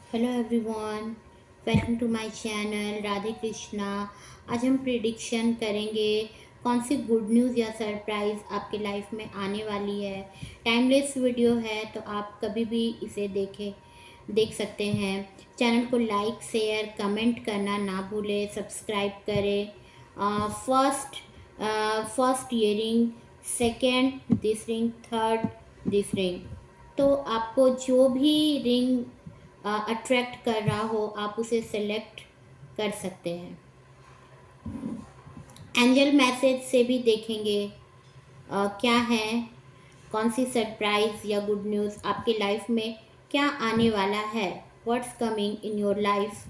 Hello everyone, welcome to my channel Radhe Krishna. आज हम prediction करेंगे कौन सी गुड न्यूज़ या सरप्राइज़ आपके लाइफ में आने वाली है। टाइमलेस वीडियो है तो आप कभी भी इसे देख सकते हैं। चैनल को लाइक शेयर कमेंट करना ना भूलें, सब्सक्राइब करें। First first earring, second this ring, third this ring. तो आपको जो भी रिंग अट्रैक्ट कर रहा हो आप उसे सेलेक्ट कर सकते हैं। एंजल मैसेज से भी देखेंगे क्या है, कौन सी सरप्राइज या गुड न्यूज़ आपके लाइफ में क्या आने वाला है। What's coming in your life.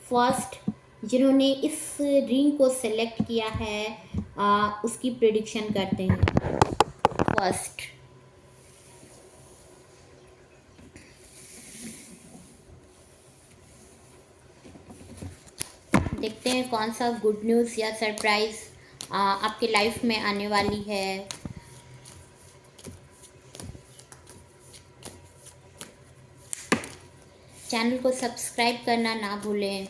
First, जिन्होंने इस रिंग को सेलेक्ट किया है उसकी प्रिडिक्शन करते हैं। फर्स्ट, देखते हैं कौन सा गुड न्यूज़ या सरप्राइज आपके लाइफ में आने वाली है। चैनल को सब्सक्राइब करना ना भूलें।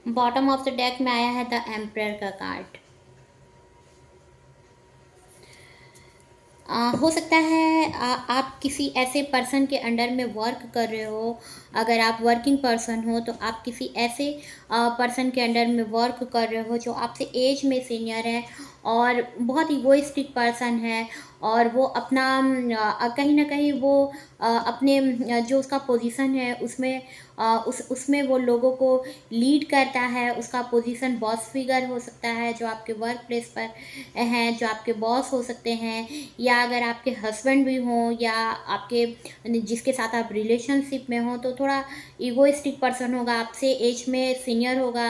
बॉटम ऑफ द डेक में आया है द एम्परर का कार्ड। हो सकता है आप किसी ऐसे पर्सन के अंडर में वर्क कर रहे हो। अगर आप वर्किंग पर्सन हो तो आप किसी ऐसे पर्सन के अंडर में वर्क कर रहे हो जो आपसे एज में सीनियर है और बहुत इगोइस्टिक पर्सन है। और वो अपना कहीं ना कहीं वो अपने जो उसका पोजीशन है उसमें उसमें वो लोगों को लीड करता है। उसका पोजीशन बॉस फिगर हो सकता है जो आपके वर्क प्लेस पर हैं, जो आपके बॉस हो सकते हैं, या अगर आपके हस्बैंड भी हों या आपके जिसके साथ आप रिलेशनशिप में हो तो थोड़ा ईगोइस्टिक पर्सन होगा। आपसे एज में सीनियर होगा,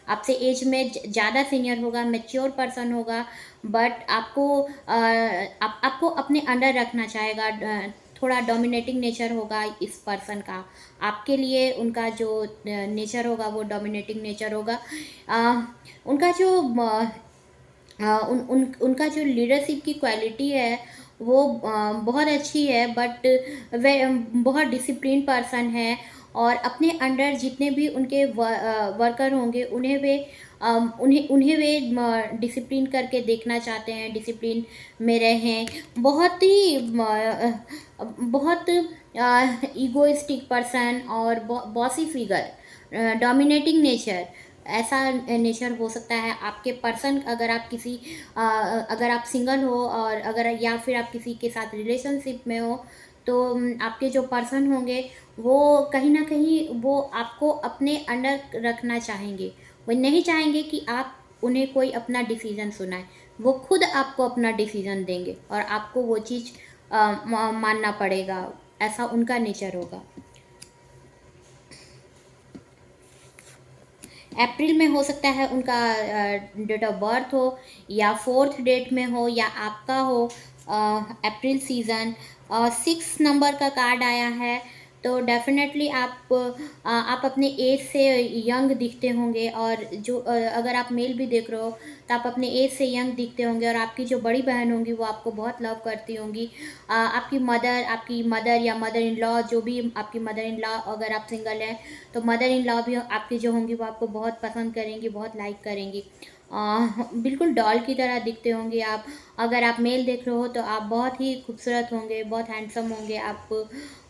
आपसे एज में ज़्यादा सीनियर होगा, मैच्योर पर्सन होगा। बट आपको अपने अंडर रखना चाहेगा। थोड़ा डोमिनेटिंग नेचर होगा इस पर्सन का। आपके लिए उनका जो नेचर होगा वो डोमिनेटिंग नेचर होगा। उनका जो उनका जो लीडरशिप की क्वालिटी है वो बहुत अच्छी है। बट वे बहुत डिसिप्लिन पर्सन है और अपने अंडर जितने भी उनके वर्कर होंगे उन्हें वे डिसिप्लिन करके देखना चाहते हैं, डिसिप्लिन में रहें। बहुत ईगोइस्टिक पर्सन और बॉसी फिगर, डोमिनेटिंग नेचर, ऐसा नेचर हो सकता है आपके पर्सन। अगर आप सिंगल हो और अगर या फिर आप किसी के साथ रिलेशनशिप में हो तो आपके जो पर्सन होंगे वो कहीं ना कहीं वो आपको अपने अंडर रखना चाहेंगे। वो नहीं चाहेंगे कि आप उन्हें कोई अपना डिसीजन सुनाए। वो खुद आपको अपना डिसीजन देंगे और आपको वो चीज़ मानना पड़ेगा। ऐसा उनका नेचर होगा। अप्रैल में हो सकता है उनका डेट ऑफ बर्थ हो या फोर्थ डेट में हो या आपका हो। अप्रैल सीज़न 6 नंबर का कार्ड आया है तो डेफिनेटली आप अपने एज से यंग दिखते होंगे। और जो अगर आप मेल भी देख रहे हो तो आप अपने एज से यंग दिखते होंगे और आपकी जो बड़ी बहन होंगी वो आपको बहुत लव करती होंगी। आपकी मदर या मदर इन लॉ, जो भी आपकी मदर इन लॉ, अगर आप सिंगल हैं तो मदर इन लॉ भी आपकी जो होंगी वो आपको बहुत पसंद करेंगी, बहुत लाइक करेंगी। बिल्कुल डॉल की तरह दिखते होंगे आप। अगर आप मेल देख रहे हो तो आप बहुत ही खूबसूरत होंगे, बहुत हैंडसम होंगे आप।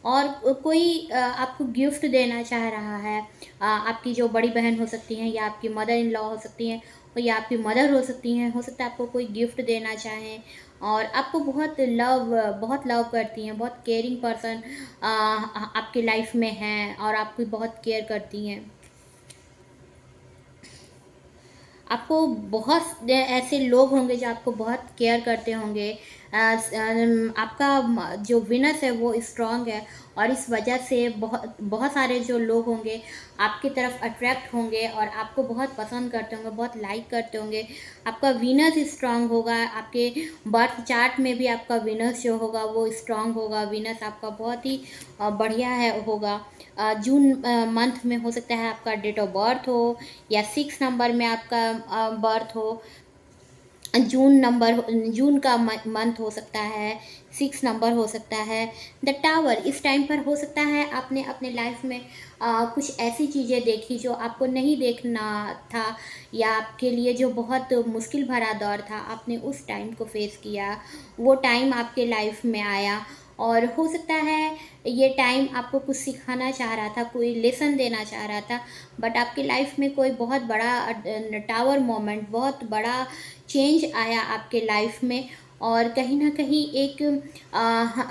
और कोई आपको गिफ्ट देना चाह रहा है। आपकी जो बड़ी बहन हो सकती हैं या आपकी मदर इन लॉ हो सकती हैं, या आपकी मदर हो सकती हैं, हो सकता है आपको कोई गिफ्ट देना चाहें और आपको बहुत लव करती हैं, बहुत केयरिंग पर्सन आपकी लाइफ में हैं और आपकी बहुत केयर करती हैं। आपको बहुत ऐसे लोग होंगे जो आपको बहुत केयर करते होंगे। आपका जो विनस है वो स्ट्रांग है और इस वजह से बहुत बहुत सारे जो लोग होंगे आपकी तरफ अट्रैक्ट होंगे और आपको बहुत पसंद करते होंगे, बहुत लाइक करते होंगे। आपका विनस स्ट्रांग होगा, आपके बर्थ चार्ट में भी आपका विनस जो होगा वो स्ट्रांग होगा। विनस आपका बहुत ही बढ़िया होगा। जून मंथ में हो सकता है आपका डेट ऑफ बर्थ हो या 6 नंबर में आपका बर्थ हो। जून का मंथ हो सकता है, 6 नंबर हो सकता है। द टावर इस टाइम पर हो सकता है आपने अपने लाइफ में कुछ ऐसी चीज़ें देखी जो आपको नहीं देखना था या आपके लिए जो बहुत मुश्किल भरा दौर था, आपने उस टाइम को फेस किया। वो टाइम आपके लाइफ में आया और हो सकता है ये टाइम आपको कुछ सिखाना चाह रहा था, कोई लेसन देना चाह रहा था, बट आपकी लाइफ में कोई बहुत बड़ा टावर मोमेंट, बहुत बड़ा चेंज आया आपके लाइफ में। और कहीं ना कहीं एक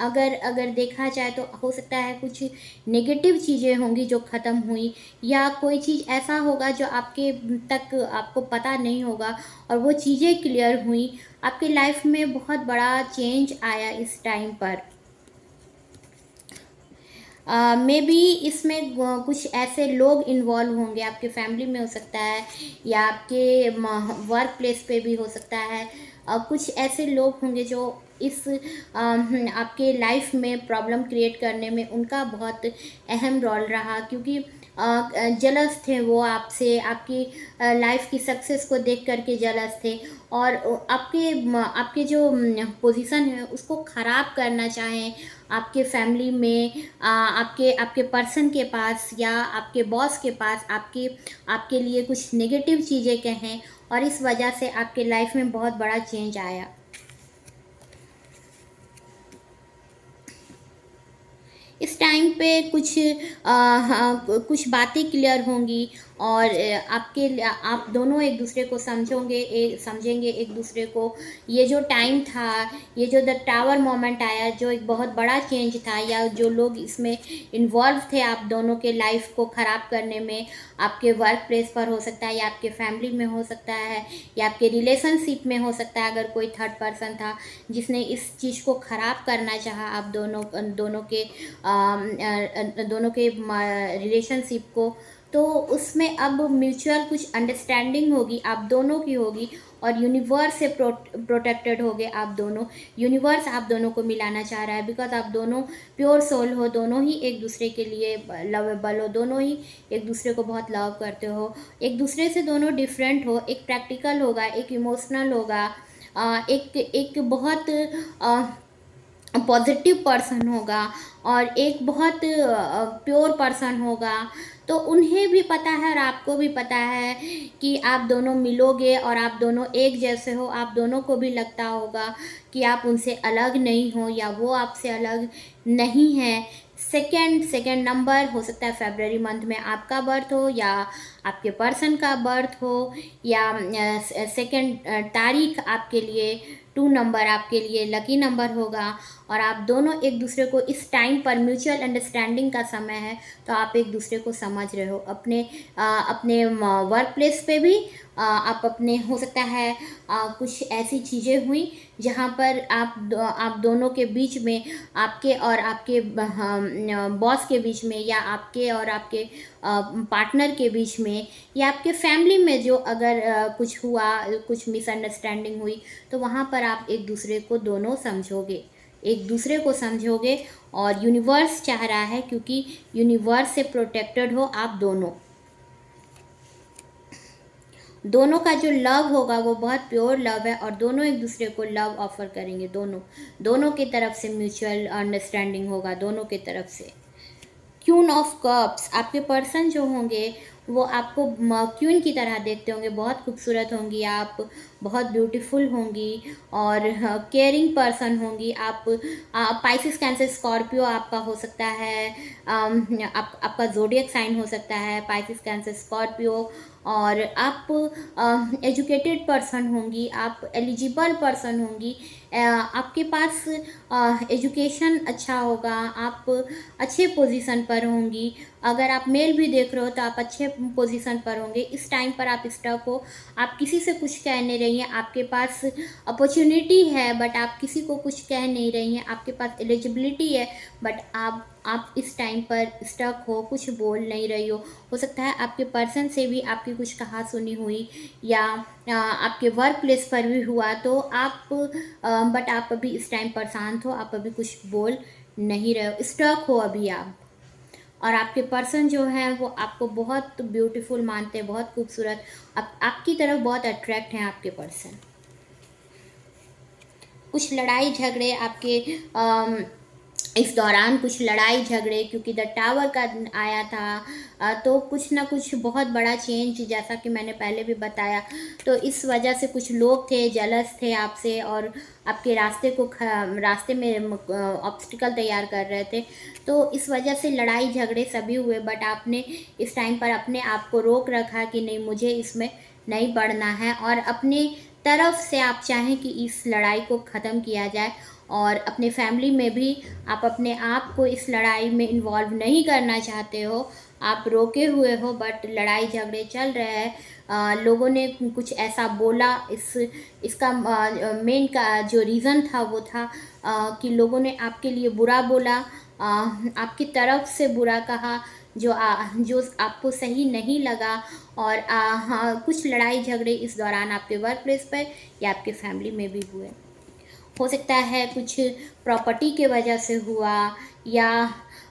अगर अगर देखा जाए तो हो सकता है कुछ नेगेटिव चीज़ें होंगी जो ख़त्म हुई या कोई चीज़ ऐसा होगा जो आपके तक आपको पता नहीं होगा और वो चीज़ें क्लियर हुई। आपके लाइफ में बहुत बड़ा चेंज आया इस टाइम पर। मे बी इसमें कुछ ऐसे लोग इन्वॉल्व होंगे, आपके फैमिली में हो सकता है या आपके वर्क प्लेस पे भी हो सकता है। कुछ ऐसे लोग होंगे जो इस आपके लाइफ में प्रॉब्लम क्रिएट करने में उनका बहुत अहम रोल रहा, क्योंकि जलस थे वो आपसे, आपकी लाइफ की सक्सेस को देख करके जलस थे और आपके जो पोजीशन है उसको ख़राब करना चाहें आपके फैमिली में, आपके आपके पर्सन के पास या आपके बॉस के पास आपके लिए कुछ नेगेटिव चीज़ें कहें और इस वजह से आपके लाइफ में बहुत बड़ा चेंज आया। इस टाइम पे हाँ, कुछ बातें क्लियर होंगी और आप दोनों एक दूसरे को समझेंगे एक दूसरे को। ये जो टाइम था, ये जो द टावर मोमेंट आया, जो एक बहुत बड़ा चेंज था या जो लोग इसमें इन्वॉल्व थे आप दोनों के लाइफ को ख़राब करने में, आपके वर्क प्लेस पर हो सकता है या आपके फैमिली में हो सकता है या आपके रिलेशनशिप में हो सकता है। अगर कोई थर्ड पर्सन था जिसने इस चीज़ को ख़राब करना चाहा आप दोनों के रिलेशनशिप को, तो उसमें अब म्यूचुअल कुछ अंडरस्टैंडिंग होगी, आप दोनों की होगी और यूनिवर्स से प्रोटेक्टेड होगे आप दोनों। यूनिवर्स आप दोनों को मिलाना चाह रहा है बिकॉज आप दोनों प्योर सोल हो, दोनों ही एक दूसरे के लिए लवेबल हो, दोनों ही एक दूसरे को बहुत लव करते हो। एक दूसरे से दोनों डिफरेंट हो, एक प्रैक्टिकल होगा, एक इमोशनल होगा, एक बहुत पॉजिटिव पर्सन होगा और एक बहुत प्योर पर्सन होगा। तो उन्हें भी पता है और आपको भी पता है कि आप दोनों मिलोगे और आप दोनों एक जैसे हो। आप दोनों को भी लगता होगा कि आप उनसे अलग नहीं हो या वो आपसे अलग नहीं है। सेकेंड नंबर हो सकता है फरवरी मंथ में आपका बर्थ हो या आपके पर्सन का बर्थ हो या सेकेंड तारीख आपके लिए 2 नंबर आपके लिए लकी नंबर होगा और आप दोनों एक दूसरे को इस टाइम पर म्यूचुअल अंडरस्टैंडिंग का समय है, तो आप एक दूसरे को समझ रहे हो। अपने वर्क प्लेस पे भी आप अपने हो सकता है कुछ ऐसी चीज़ें हुई जहाँ पर आप दोनों के बीच में, आपके और आपके बॉस के बीच में या आपके और आपके पार्टनर के बीच में या आपके फैमिली में जो अगर कुछ हुआ, कुछ मिसअंडरस्टैंडिंग हुई, तो वहाँ पर आप एक दूसरे को दोनों समझोगे, एक दूसरे को समझोगे और यूनिवर्स चाह रहा है, क्योंकि यूनिवर्स से प्रोटेक्टेड हो आप दोनों का जो लव होगा वो बहुत प्योर लव है और दोनों एक दूसरे को लव ऑफर करेंगे। दोनों की तरफ से म्यूचुअल अंडरस्टैंडिंग होगा, दोनों की तरफ से। क्वीन ऑफ कप्स, आपके पर्सन जो होंगे वो आपको क्वीन की तरह देखते होंगे, बहुत खूबसूरत होंगी आप, बहुत ब्यूटीफुल होंगी और केयरिंग पर्सन होंगी आप। पाइसिस, कैंसर, स्कॉर्पियो आपका हो सकता है। आपका ज़ोडिएक साइन हो सकता है पाइसिस, कैंसर, स्कॉर्पियो। और आप एजुकेटेड पर्सन होंगी, आप एलिजिबल पर्सन होंगी। आपके पास एजुकेशन अच्छा होगा, आप अच्छे पोजीशन पर होंगी। अगर आप मेल भी देख रहे हो तो आप अच्छे पोजीशन पर होंगे। इस टाइम पर आप स्टक हो, आप किसी से कुछ कह नहीं रही हैं, आपके पास अपॉर्चुनिटी है बट आप किसी को कुछ कह नहीं रही हैं, आपके पास एलिजिबिलिटी है बट आप इस टाइम पर स्टक हो, कुछ बोल नहीं रही हो सकता है आपके पर्सन से भी आपकी कुछ कहा सुनी हुई या आपके वर्क प्लेस पर भी हुआ, तो आप बट आप अभी इस टाइम पर शांत हो, आप अभी कुछ बोल नहीं रहे हो, स्टक हो अभी आप। और आपके पर्सन जो हैं वो आपको बहुत ब्यूटीफुल मानते हैं, बहुत खूबसूरत, आपकी तरफ बहुत अट्रैक्ट हैं आपके पर्सन। कुछ लड़ाई झगड़े आपके इस दौरान, कुछ लड़ाई झगड़े, क्योंकि द टावर का आया था, तो कुछ ना कुछ बहुत बड़ा चेंज, जैसा कि मैंने पहले भी बताया, तो इस वजह से कुछ लोग थे जेलस थे आपसे और आपके रास्ते में ऑब्स्टिकल तैयार कर रहे थे, तो इस वजह से लड़ाई झगड़े सभी हुए। बट आपने इस टाइम पर अपने आप को रोक रखा कि नहीं, मुझे इसमें नहीं बढ़ना है, और अपने तरफ से आप चाहें कि इस लड़ाई को ख़त्म किया जाए। और अपने फैमिली में भी आप अपने आप को इस लड़ाई में इन्वॉल्व नहीं करना चाहते हो, आप रोके हुए हो, बट लड़ाई झगड़े चल रहे हैं। लोगों ने कुछ ऐसा बोला, इसका मेन का जो रीज़न था वो था कि लोगों ने आपके लिए बुरा बोला, आपकी तरफ से बुरा कहा, जो आपको सही नहीं लगा। और हाँ, कुछ लड़ाई झगड़े इस दौरान आपके वर्क प्लेस पर या आपके फैमिली में भी हुए। हो सकता है कुछ प्रॉपर्टी के वजह से हुआ या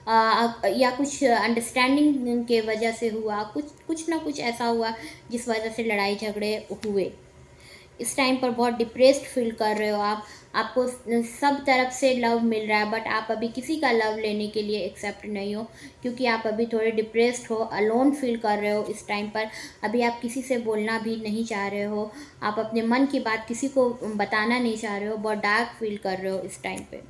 या कुछ अंडरस्टैंडिंग के वजह से हुआ, कुछ ना कुछ ऐसा हुआ जिस वजह से लड़ाई झगड़े हुए। इस टाइम पर बहुत डिप्रेस्ड फील कर रहे हो आप, आपको सब तरफ से लव मिल रहा है बट आप अभी किसी का लव लेने के लिए एक्सेप्ट नहीं हो, क्योंकि आप अभी थोड़े डिप्रेस्ड हो, अलोन फील कर रहे हो इस टाइम पर। अभी आप किसी से बोलना भी नहीं चाह रहे हो, आप अपने मन की बात किसी को बताना नहीं चाह रहे हो, बहुत डार्क फील कर रहे हो इस टाइम पे।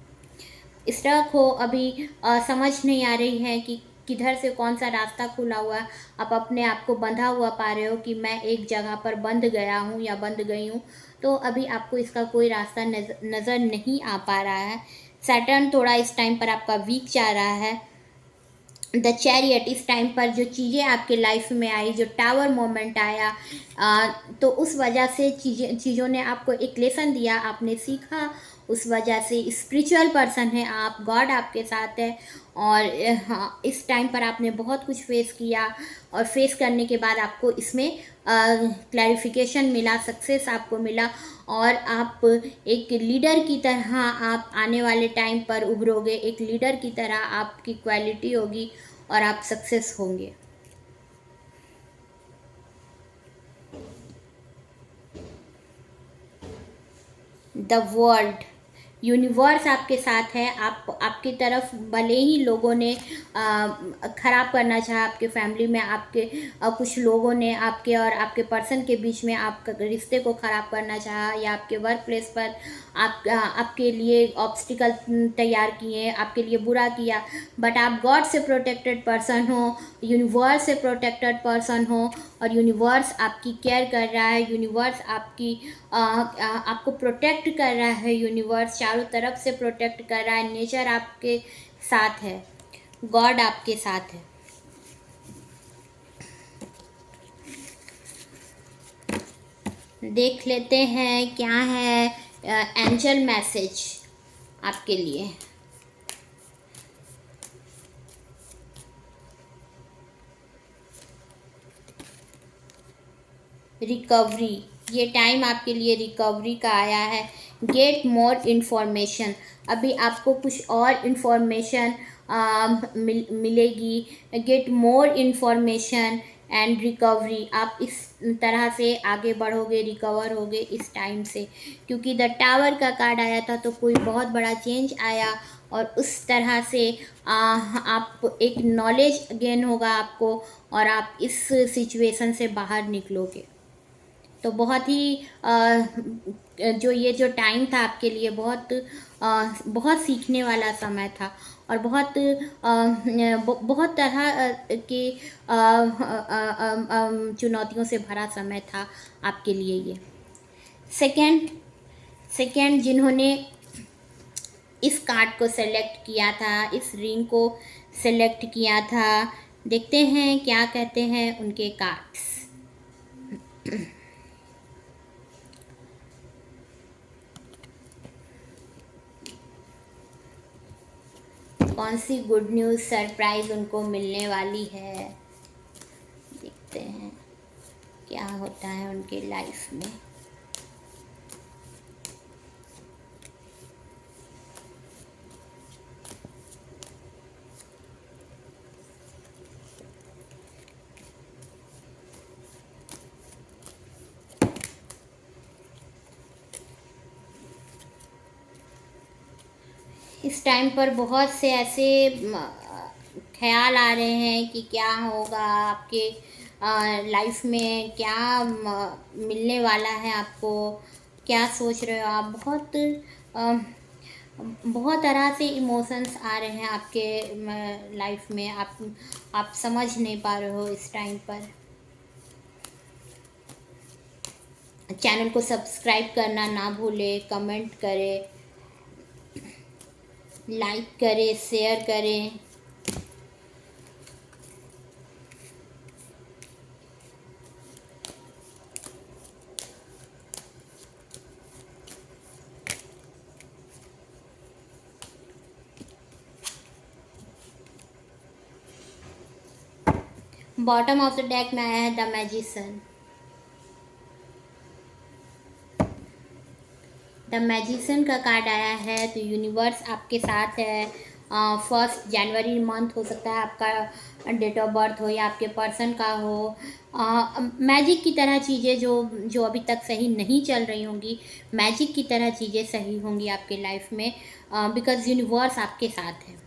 स्टक हो अभी, समझ नहीं आ रही है कि किधर से कौन सा रास्ता खुला हुआ है। आप अपने आप को बंधा हुआ पा रहे हो कि मैं एक जगह पर बंध गया हूँ या बंध गई हूँ, तो अभी आपको इसका कोई रास्ता नज़र नहीं आ पा रहा है। सैटर्न थोड़ा इस टाइम पर आपका वीक जा रहा है। द चैरियट, इस टाइम पर जो चीज़ें आपके लाइफ में आई, जो टावर मोमेंट आया, तो उस वजह से चीज़ों ने आपको एक लेसन दिया, आपने सीखा, उस वजह से स्पिरिचुअल पर्सन है आप, गॉड आपके साथ है। और हाँ, इस टाइम पर आपने बहुत कुछ फेस किया और फेस करने के बाद आपको इसमें क्लैरिफिकेशन मिला, सक्सेस आपको मिला, और आप एक लीडर की तरह आप आने वाले टाइम पर उभरोगे, एक लीडर की तरह आपकी क्वालिटी होगी और आप सक्सेस होंगे। द वर्ल्ड, यूनिवर्स आपके साथ है, आपकी तरफ भले ही लोगों ने ख़राब करना चाहा, आपके फैमिली में आपके कुछ लोगों ने आपके और आपके पर्सन के बीच में आपके रिश्ते को ख़राब करना चाहा, या आपके वर्क प्लेस पर आपके लिए ऑब्स्टिकल तैयार किए, आपके लिए बुरा किया, बट आप गॉड से प्रोटेक्टेड पर्सन हो, यूनिवर्स से प्रोटेक्टेड पर्सन हो, और यूनिवर्स आपकी केयर कर रहा है, यूनिवर्स आपको प्रोटेक्ट कर रहा है, यूनिवर्स चारों तरफ से प्रोटेक्ट कर रहा है, नेचर आपके साथ है, गॉड आपके साथ है। देख लेते हैं क्या है एंजल मैसेज आपके लिए। रिकवरी, ये टाइम आपके लिए रिकवरी का आया है। गेट मोर इन्फॉर्मेशन, अभी आपको कुछ और इन्फॉर्मेशन मिलेगी। Get more information and recovery, आप इस तरह से आगे बढ़ोगे, रिकवर होगे इस टाइम से, क्योंकि द टावर का कार्ड आया था तो कोई बहुत बड़ा चेंज आया, और उस तरह से आप एक नॉलेज गेन होगा आपको और आप इस सिचुएशन से बाहर निकलोगे। तो बहुत ही जो ये जो टाइम था आपके लिए बहुत सीखने वाला समय था, और बहुत तरह की चुनौतियों से भरा समय था आपके लिए ये। सेकंड सेकंड जिन्होंने इस कार्ड को सेलेक्ट किया था, इस रिंग को सेलेक्ट किया था, देखते हैं क्या कहते हैं उनके कार्ड्स। कौन सी गुड न्यूज़ सरप्राइज उनको मिलने वाली है, देखते हैं क्या होता है उनके लाइफ में। इस टाइम पर बहुत से ऐसे ख्याल आ रहे हैं कि क्या होगा आपके लाइफ में, क्या मिलने वाला है आपको, क्या सोच रहे हो आप। बहुत तरह से इमोशंस आ रहे हैं आपके लाइफ में, आप समझ नहीं पा रहे हो इस टाइम पर। चैनल को सब्सक्राइब करना ना भूलें, कमेंट करें, लाइक करें, शेयर करें। बॉटम ऑफ द डेक में आया है द मैजिशियन। द मैजिशियन का कार्ड आया है, तो यूनिवर्स आपके साथ है। 1 जनवरी मंथ हो सकता है आपका डेट ऑफ बर्थ हो, या आपके पर्सन का हो। मैजिक की तरह चीज़ें जो अभी तक सही नहीं चल रही होंगी, मैजिक की तरह चीज़ें सही होंगी आपके लाइफ में, बिकॉज़ यूनिवर्स आपके साथ है।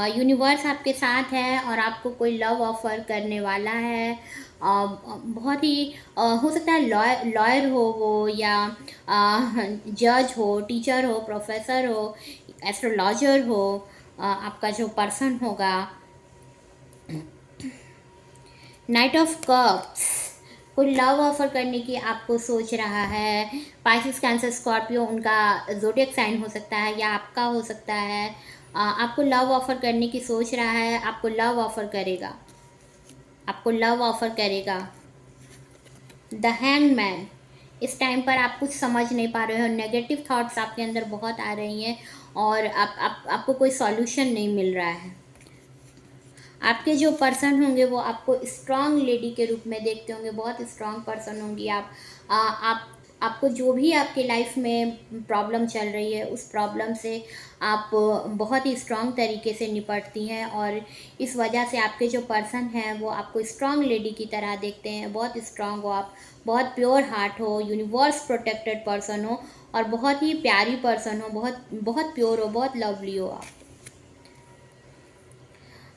यूनिवर्स आपके साथ है और आपको कोई लव ऑफ़र करने वाला है। बहुत ही हो सकता है लॉयर हो वो, या जज हो, टीचर हो, प्रोफेसर हो, एस्ट्रोलॉजर हो, आपका जो पर्सन होगा। नाइट ऑफ कप्स, कोई लव ऑफर करने की आपको सोच रहा है। पाइसेस, कैंसर, स्कॉर्पियो उनका ज़ोडिएक साइन हो सकता है, या आपका हो सकता है। आपको लव ऑफर करने की सोच रहा है, आपको लव ऑफर करेगा, आपको लव ऑफर करेगा। द हैंगमैन, इस टाइम पर आप कुछ समझ नहीं पा रहे हो, नेगेटिव थॉट्स आपके अंदर बहुत आ रही हैं, और आपको कोई सॉल्यूशन नहीं मिल रहा है। आपके जो पर्सन होंगे वो आपको स्ट्रांग लेडी के रूप में देखते होंगे, बहुत स्ट्रांग पर्सन होंगी आप। आपको जो भी आपके लाइफ में प्रॉब्लम चल रही है, उस प्रॉब्लम से आप बहुत ही स्ट्रांग तरीके से निपटती हैं, और इस वजह से आपके जो पर्सन हैं वो आपको स्ट्रांग लेडी की तरह देखते हैं। बहुत स्ट्रांग हो आप, बहुत प्योर हार्ट हो, यूनिवर्स प्रोटेक्टेड पर्सन हो, और बहुत ही प्यारी पर्सन हो, बहुत बहुत प्योर हो, बहुत लवली हो आप।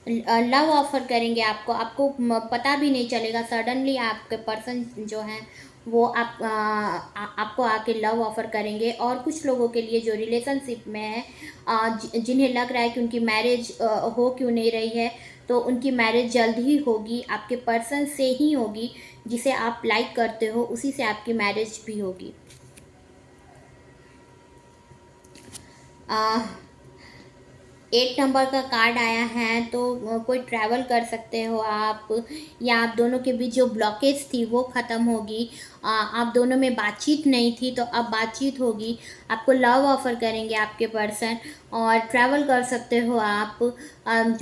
लव ऑफ़र करेंगे आपको पता भी नहीं चलेगा, सडनली आपके पर्सन जो हैं वो आपको आके लव ऑफ़र करेंगे। और कुछ लोगों के लिए जो रिलेशनशिप में है, जिन्हें लग रहा है कि उनकी मैरिज हो क्यों नहीं रही है, तो उनकी मैरिज जल्द ही होगी, आपके पर्सन से ही होगी, जिसे आप लाइक करते हो उसी से आपकी मैरिज भी होगी। 8 नंबर का कार्ड आया है, तो कोई ट्रैवल कर सकते हो आप, या आप दोनों के बीच जो ब्लॉकेज थी वो ख़त्म होगी। आप दोनों में बातचीत नहीं थी, तो अब बातचीत होगी। आपको लव ऑफ़र करेंगे आपके पर्सन, और ट्रैवल कर सकते हो आप।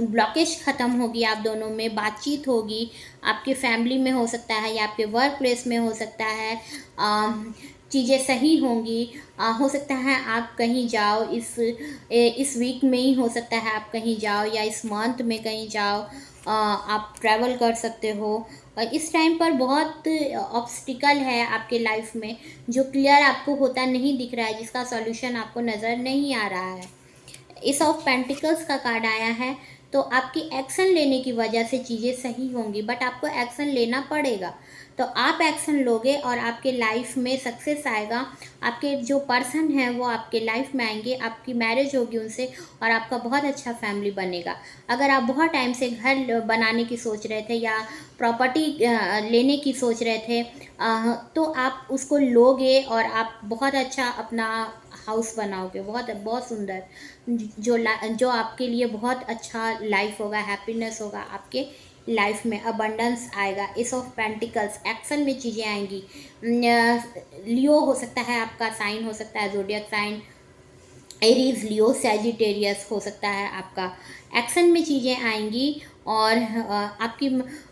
ब्लॉकेज ख़त्म होगी, आप दोनों में बातचीत होगी। आपके फैमिली में हो सकता है, या आपके वर्क प्लेस में हो सकता है। चीज़ें सही होंगी। हो सकता है आप कहीं जाओ, इस वीक में ही हो सकता है आप कहीं जाओ, या इस मंथ में कहीं जाओ। आप ट्रैवल कर सकते हो। और इस टाइम पर बहुत ऑब्स्टिकल है आपके लाइफ में, जो क्लियर आपको होता नहीं दिख रहा है, जिसका सॉल्यूशन आपको नज़र नहीं आ रहा है। एस ऑफ पेंटिकल्स का कार्ड आया है, तो आपकी एक्शन लेने की वजह से चीज़ें सही होंगी, बट आपको एक्शन लेना पड़ेगा। तो आप एक्शन लोगे और आपके लाइफ में सक्सेस आएगा। आपके जो पर्सन हैं वो आपके लाइफ में आएंगे, आपकी मैरिज होगी उनसे और आपका बहुत अच्छा फैमिली बनेगा। अगर आप बहुत टाइम से घर बनाने की सोच रहे थे या प्रॉपर्टी लेने की सोच रहे थे, तो आप उसको लोगे और आप बहुत अच्छा अपना हाउस बनाओगे, बहुत बहुत सुंदर, जो आपके लिए बहुत अच्छा लाइफ होगा, हैप्पीनेस होगा आपके लाइफ में, अबंडेंस आएगा। एस ऑफ पेंटिकल्स, एक्शन में चीज़ें आएंगी। लियो हो सकता है आपका साइन, हो सकता है ज़ोडिएक साइन, एरीज, लियो, सैजिटेरियस हो सकता है आपका। एक्शन में चीज़ें आएंगी और आपकी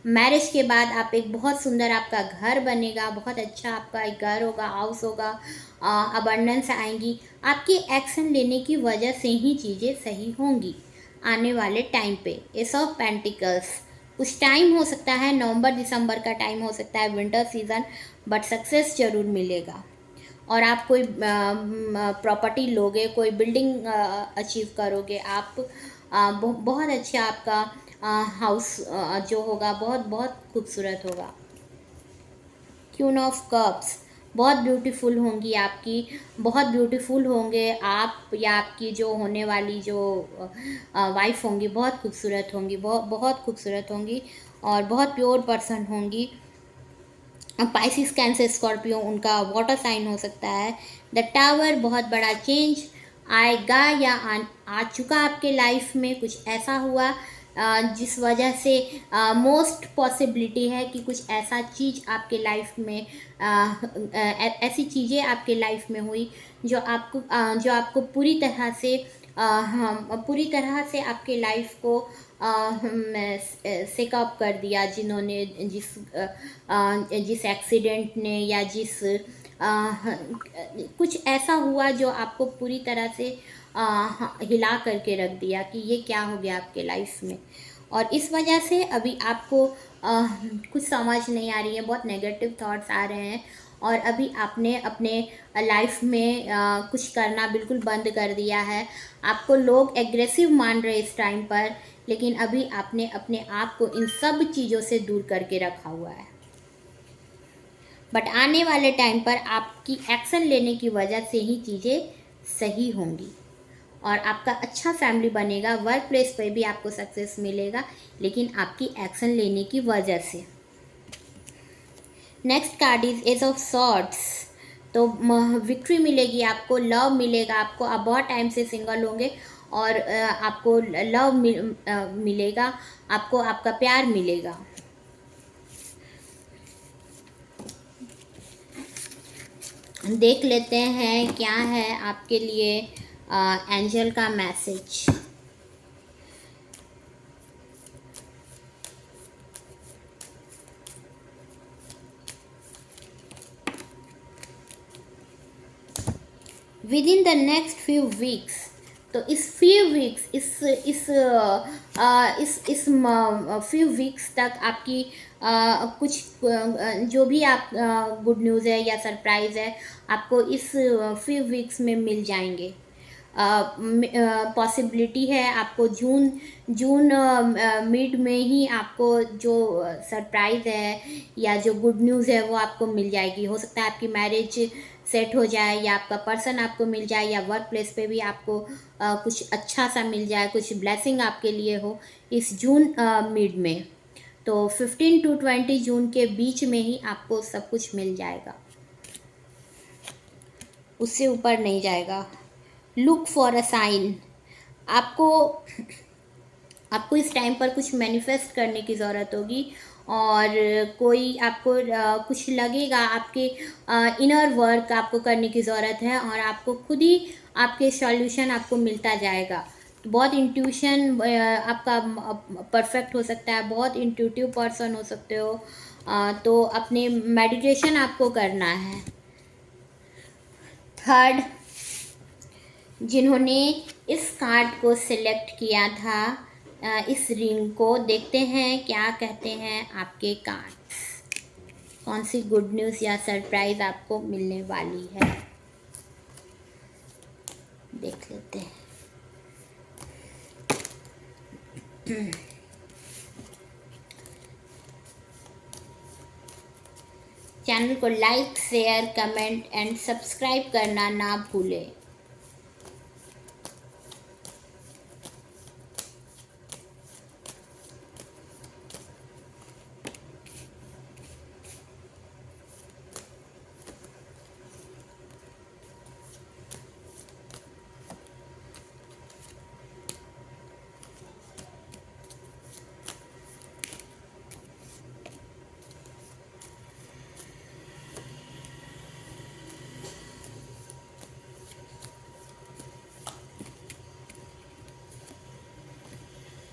मैरिज के बाद आप एक बहुत सुंदर आपका घर बनेगा, बहुत अच्छा आपका एक घर होगा, हाउस होगा, अबंडेंस आएंगी। आपकी एक्शन लेने की वजह से ही चीज़ें सही होंगी आने वाले टाइम पे। एस ऑफ पेंटिकल्स, कुछ टाइम हो सकता है, नवंबर दिसंबर का टाइम हो सकता है, विंटर सीजन, बट सक्सेस जरूर मिलेगा। और आप कोई प्रॉपर्टी लोगे, कोई बिल्डिंग अचीव करोगे आप, बहुत अच्छा आपका हाउस जो होगा बहुत बहुत खूबसूरत होगा। क्वीन ऑफ कप्स, बहुत ब्यूटीफुल होंगी आपकी, बहुत ब्यूटीफुल होंगे आप या आपकी जो होने वाली जो वाइफ होंगी, बहुत खूबसूरत होंगी, बहुत बहुत खूबसूरत होंगी और बहुत प्योर पर्सन होंगी। पाइसिस, कैंसर, स्कॉर्पियो उनका वाटर साइन हो सकता है। द टावर, बहुत बड़ा चेंज आएगा या आ चुका आपके लाइफ में, कुछ ऐसा हुआ जिस वजह से मोस्ट पॉसिबिलिटी है कि कुछ ऐसा चीज़ आपके लाइफ में ऐसी चीज़ें आपके लाइफ में हुई जो आपको पूरी तरह से पूरी तरह से आपके लाइफ को सेकअप कर दिया, जिन्होंने जिस एक्सीडेंट ने या जिस कुछ ऐसा हुआ जो आपको पूरी तरह से हिला करके रख दिया कि ये क्या हो गया आपके लाइफ में। और इस वजह से अभी आपको कुछ समझ नहीं आ रही है, बहुत नेगेटिव थॉट्स आ रहे हैं और अभी आपने अपने लाइफ में कुछ करना बिल्कुल बंद कर दिया है। आपको लोग एग्रेसिव मान रहे इस टाइम पर, लेकिन अभी आपने अपने आप को इन सब चीज़ों से दूर करके रखा हुआ है। बट आने वाले टाइम पर आपकी एक्शन लेने की वजह से ही चीज़ें सही होंगी और आपका अच्छा फैमिली बनेगा। वर्क प्लेस पर भी आपको सक्सेस मिलेगा, लेकिन आपकी एक्शन लेने की वजह से। Next card is ace of swords, तो विक्ट्री मिलेगी आपको, लव मिलेगा आपको। आप बहुत टाइम से सिंगल होंगे और आपको लव मिलेगा, आपको आपका प्यार मिलेगा। देख लेते हैं क्या है आपके लिए एंजल का message. With in the next few weeks, तो इस फ्यू वीक्स इस फ्यू वीक्स तक आपकी कुछ जो भी आप गुड न्यूज़ है या सरप्राइज़ है आपको इस फ्यू वीक्स में मिल जाएंगे। पॉसिबिलिटी है आपको जून मिड में ही आपको जो सरप्राइज़ है या जो गुड न्यूज़ है वो आपको मिल जाएगी। हो सकता है आपकी मैरिज सेट हो जाए या आपका पर्सन आपको मिल जाए या वर्क प्लेस पे भी आपको कुछ अच्छा सा मिल जाए, कुछ ब्लेसिंग आपके लिए हो इस जून मिड में। तो 15 to 20 जून के बीच में ही आपको सब कुछ मिल जाएगा, उससे ऊपर नहीं जाएगा। लुक फॉर अ साइन, आपको इस टाइम पर कुछ मैनिफेस्ट करने की ज़रूरत होगी और कोई आपको कुछ लगेगा, आपके इनर वर्क आपको करने की ज़रूरत है और आपको खुद ही आपके सॉल्यूशन आपको मिलता जाएगा। तो बहुत इंट्यूशन आपका परफेक्ट हो सकता है, बहुत इंट्यूटिव पर्सन हो सकते हो। तो अपने मेडिटेशन आपको करना है। थर्ड, जिन्होंने इस कार्ड को सिलेक्ट किया था, इस रिंग को, देखते हैं क्या कहते हैं आपके कार्ड्स, कौन सी गुड न्यूज़ या सरप्राइज आपको मिलने वाली है, देख लेते हैं। चैनल को like, share, comment and subscribe करना ना भूलें।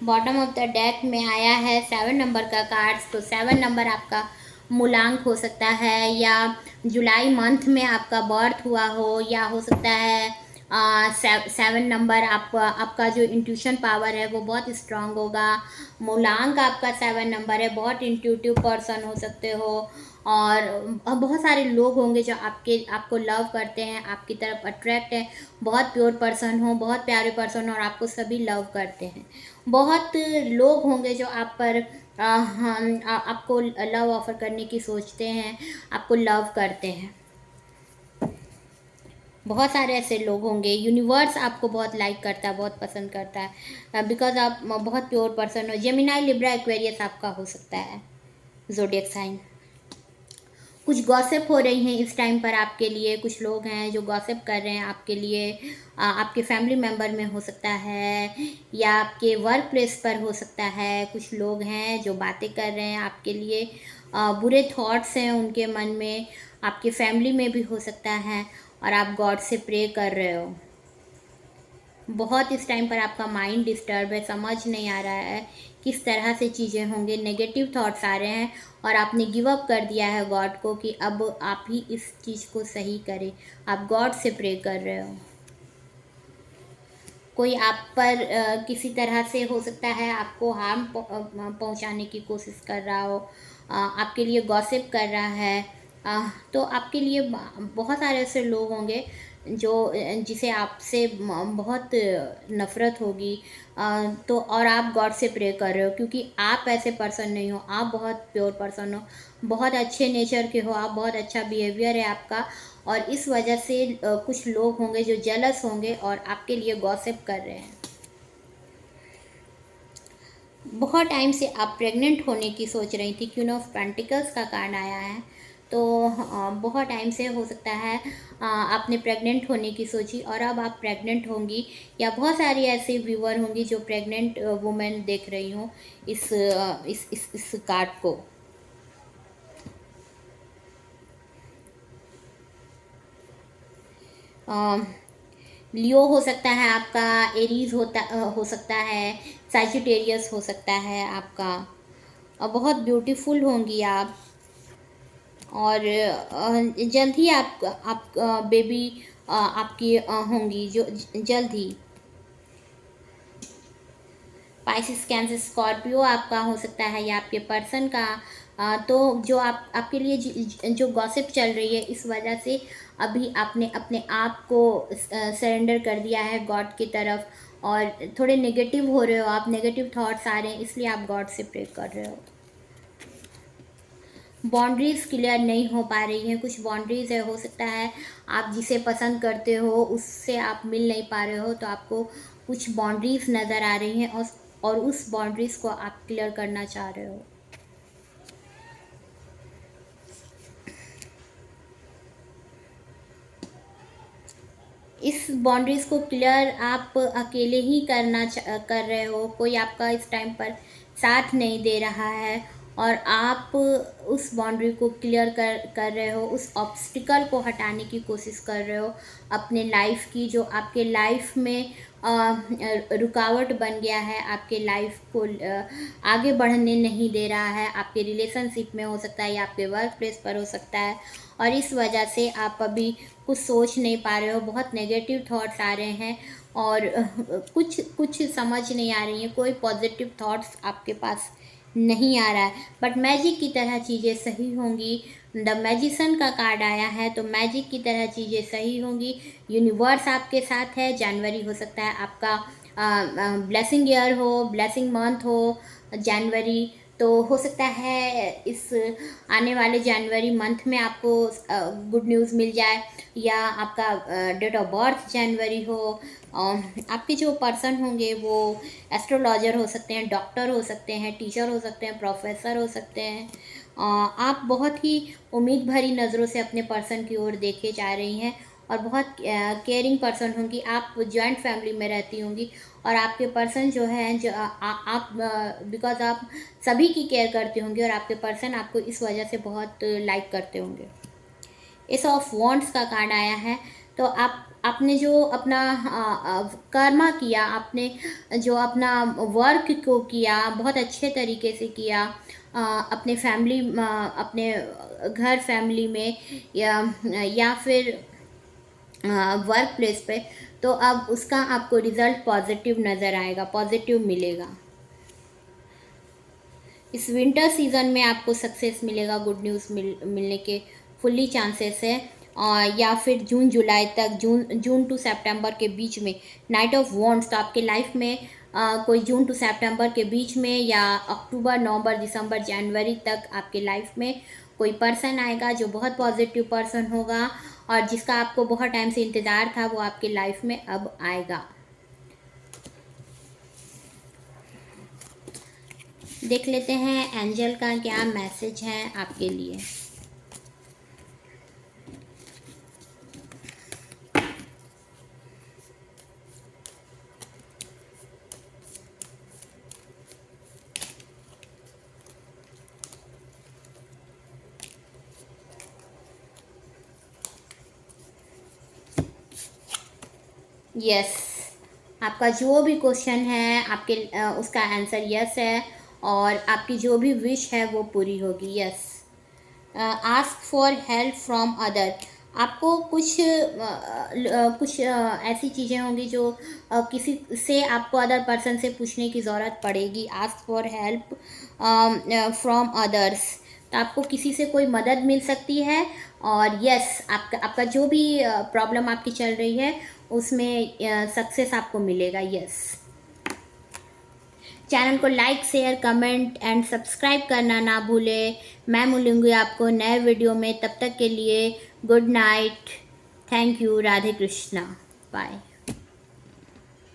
बॉटम ऑफ द डेक में आया है 7 नंबर का कार्ड्स। तो 7 नंबर आपका मूलांक हो सकता है, या जुलाई मंथ में आपका बर्थ हुआ हो, या हो सकता है 7 नंबर आपका जो इंट्यूशन पावर है वो बहुत स्ट्रांग होगा। मूलांक आपका 7 नंबर है, बहुत इंट्यूटिव पर्सन हो सकते हो, और बहुत सारे लोग होंगे जो आपको लव करते हैं, आपकी तरफ अट्रैक्ट है, बहुत प्योर पर्सन हो, बहुत प्यारे पर्सन, और आपको सभी लव करते हैं। बहुत लोग होंगे जो आप पर आपको लव ऑफर करने की सोचते हैं, आपको लव करते हैं। बहुत सारे ऐसे लोग होंगे। यूनिवर्स आपको बहुत लाइक करता है, बहुत पसंद करता है, बिकॉज आप बहुत प्योर पर्सन हो। जेमिनाई, लिब्रा, एक्वेरियस आपका हो सकता है ज़ोडिएक साइन। कुछ गॉसिप हो रही हैं इस टाइम पर आपके लिए। कुछ लोग हैं जो गॉसिप कर रहे हैं आपके लिए। आपके फैमिली मेम्बर में हो सकता है, या आपके वर्क प्लेस पर हो सकता है। कुछ लोग हैं जो बातें कर रहे हैं आपके लिए, बुरे थॉट्स हैं उनके मन में। आपके फैमिली में भी हो सकता है, और आप गॉड से प्रे कर रहे हो। बहुत इस टाइम पर आपका माइंड डिस्टर्ब है, समझ नहीं आ रहा है किस तरह से चीज़ें होंगे। नेगेटिव थॉट्स आ रहे हैं, और आपने गिव अप कर दिया है गॉड को कि अब आप ही इस चीज़ को सही करें। आप गॉड से प्रे कर रहे हो। कोई आप पर किसी तरह से हो सकता है आपको हार्म पहुंचाने की कोशिश कर रहा हो, आपके लिए गॉसिप कर रहा है। तो आपके लिए बहुत सारे ऐसे लोग होंगे जो जिसे आपसे बहुत नफ़रत होगी। तो और आप गॉड से प्रे कर रहे हो, क्योंकि आप ऐसे पर्सन नहीं हो। आप बहुत प्योर पर्सन हो, बहुत अच्छे नेचर के हो, आप बहुत अच्छा बिहेवियर है आपका। और इस वजह से कुछ लोग होंगे जो जेलस होंगे और आपके लिए गॉसिप कर रहे हैं। बहुत टाइम से आप प्रेग्नेंट होने की सोच रही थी। क्वीन ऑफ पेंटिकल्स का कार्ड आया है। तो बहुत टाइम से हो सकता है आपने प्रेग्नेंट होने की सोची, और अब आप प्रेग्नेंट होंगी, या बहुत सारी ऐसी व्यूअर होंगी जो प्रेग्नेंट वुमेन देख रही हूँ इस कार्ड को। लियो हो सकता है आपका, एरीज हो सकता है, सैजिटेरियस हो सकता है आपका, और बहुत ब्यूटीफुल होंगी आप। और जल्द ही आप बेबी आपकी होंगी जो जल्द ही। स्पाइसिस, कैंसर, स्कॉर्पियो आपका हो सकता है, या आपके पर्सन का। तो जो आपके लिए जो गॉसिप चल रही है, इस वजह से अभी आपने अपने आप को सरेंडर कर दिया है गॉड की तरफ, और थोड़े नेगेटिव हो रहे हो आप, नेगेटिव थॉट्स आ रहे हैं, इसलिए आप गॉड से प्रे कर रहे हो। बाउंड्रीज़ क्लियर नहीं हो पा रही हैं। कुछ बाउंड्रीज़ है, हो सकता है आप जिसे पसंद करते हो उससे आप मिल नहीं पा रहे हो, तो आपको कुछ बाउंड्रीज़ नज़र आ रही हैं, और उस बाउंड्रीज़ को आप क्लियर करना चाह रहे हो। इस बाउंड्रीज़ को क्लियर आप अकेले ही कर रहे हो। कोई आपका इस टाइम पर साथ नहीं दे रहा है, और आप उस बाउंड्री को क्लियर कर रहे हो, उस ऑब्स्टिकल को हटाने की कोशिश कर रहे हो अपने लाइफ की, जो आपके लाइफ में रुकावट बन गया है, आपके लाइफ को आगे बढ़ने नहीं दे रहा है। आपके रिलेशनशिप में हो सकता है, या आपके वर्क प्लेस पर हो सकता है, और इस वजह से आप अभी कुछ सोच नहीं पा रहे हो। बहुत नेगेटिव थॉट्स आ रहे हैं, और कुछ समझ नहीं आ रही है। कोई पॉजिटिव थॉट्स आपके पास नहीं आ रहा है, बट मैजिक की तरह चीज़ें सही होंगी। द मैजिशियन का कार्ड आया है, तो मैजिक की तरह चीज़ें सही होंगी। यूनिवर्स आपके साथ है। जनवरी हो सकता है आपका ब्लेसिंग ईयर हो, ब्लेसिंग मंथ हो जनवरी। तो हो सकता है इस आने वाले जनवरी मंथ में आपको गुड न्यूज़ मिल जाए, या आपका डेट ऑफ बर्थ जनवरी हो। आपके जो पर्सन होंगे वो एस्ट्रोलॉजर हो सकते हैं, डॉक्टर हो सकते हैं, टीचर हो सकते हैं, प्रोफेसर हो सकते हैं। आप बहुत ही उम्मीद भरी नज़रों से अपने पर्सन की ओर देखे जा रही हैं, और बहुत केयरिंग पर्सन होंगी। आप जॉइंट फैमिली में रहती होंगी, और आपके पर्सन जो है, जो आप बिकॉज आप सभी की केयर करते होंगे, और आपके पर्सन आपको इस वजह से बहुत लाइक करते होंगे। एस ऑफ वॉन्ड्स का कार्ड आया है। तो आपने जो अपना कर्मा किया, आपने जो अपना वर्क को किया, बहुत अच्छे तरीके से किया, अपने फैमिली, अपने घर फैमिली में, या फिर वर्क प्लेस पे, तो अब उसका आपको रिज़ल्ट पॉजिटिव नज़र आएगा, पॉजिटिव मिलेगा। इस विंटर सीज़न में आपको सक्सेस मिलेगा, गुड न्यूज़ मिलने के फुल्ली चांसेस है। और या फिर जून जुलाई तक, जून टू सितंबर के बीच में नाइट ऑफ वॉन्ड्स, तो आपके लाइफ में कोई जून टू सितंबर के बीच में, या अक्टूबर, नवंबर, दिसंबर, जनवरी तक आपके लाइफ में कोई पर्सन आएगा जो बहुत पॉजिटिव पर्सन होगा, और जिसका आपको बहुत टाइम से इंतज़ार था वो आपके लाइफ में अब आएगा। देख लेते हैं एंजल का क्या मैसेज है आपके लिए। यस, आपका जो भी क्वेश्चन है, आपके उसका आंसर यस है, और आपकी जो भी विश है वो पूरी होगी। Yes. Ask for help from other. आपको कुछ ऐसी चीज़ें होंगी जो किसी से, आपको अदर पर्सन से पूछने की ज़रूरत पड़ेगी। Ask for help from others, तो आपको किसी से कोई मदद मिल सकती है। और यस, आपका जो भी प्रॉब्लम आपकी चल रही है उसमें सक्सेस आपको मिलेगा। यस। चैनल को like, share, comment and subscribe करना ना भूलें। मैं मिलूंगी आपको नए वीडियो में, तब तक के लिए good night. Thank you. Radhe Krishna. Bye.